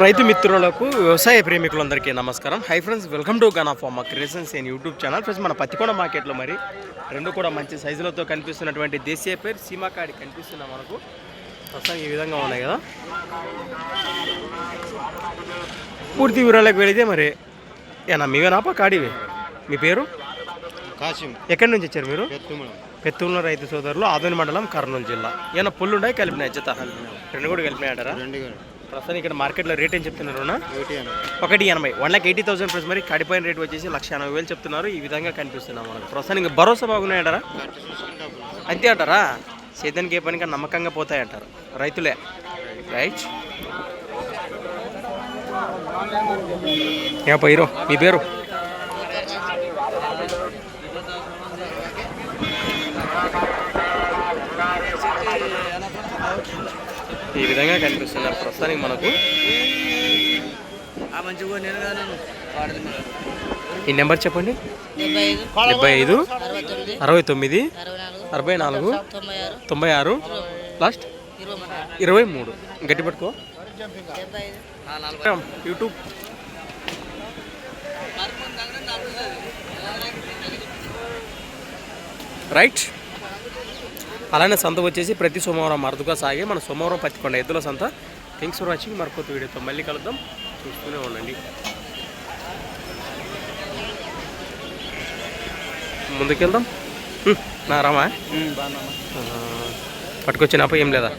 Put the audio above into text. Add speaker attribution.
Speaker 1: రైతు మిత్రులకు వ్యవసాయ ప్రేమికులందరికీ నమస్కారం. Hi friends, welcome to Gana pharma creations and YouTube channel. Friends, మన పత్తికొండ మార్కెట్లో మరి రెండు కూడా మంచి సైజులతో కనిపిస్తున్నటువంటి దేశీయ పేరు సీమాకాడి కనిపిస్తున్నాయి మనకు. ప్రస్తుతం ఈ విధంగా ఉన్నాయి కదా. పూర్తి వివరాలకు వెళితే మరి ఏనా మీవేనాపా కాడివి? మీ పేరు?
Speaker 2: కాశీం.
Speaker 1: ఎక్కడి నుంచి వచ్చారు మీరు? పెత్తూరులో రైతు సోదరులు, ఆదోని మండలం, కర్నూలు జిల్లా. ఏమైనా పుల్లు ఉన్నాయి కలిపినాయి? జత రెండు కూడా కలిపినాయంటారా? ప్రస్తుతం ఇక్కడ మార్కెట్లో రేట్ ఏం చెప్తున్నారు? 180, 1,80,000 ప్లస్. మరి కడిపోయిన రేట్ వచ్చేసి 1,80,000 చెప్తున్నారు. ఈ విధంగా కనిపిస్తున్నాం మనకు. ప్రస్తుతం ఇంకా భరోసా బాగున్నాయంటారా? అంతే అంటారా? సేద్యానికి ఏ పనిగా నమ్మకంగా పోతాయంటారు రైతులే. రైట్. హీరో, మీ పేరు? ఈ విధంగా కనిపిస్తున్నారు ప్రస్తుతానికి మనకు. ఈ నెంబర్ చెప్పండి. 75 69 64 96 లాస్ట్ 23. గట్టి పట్టుకో. YouTube right. అలానే సంత వచ్చేసి ప్రతి సోమవారం అరుదుగా సాగే మన సోమవారం పత్తికొండ ఎద్దుల సంత. Thanks for watching. మరొక వీడియోతో మళ్ళీ కలుద్దాం. చూస్తూనే ఉండండి. ముందుకెళ్దాం. నా రామా పట్టుకొచ్చినప్పుడు ఏం లేదా?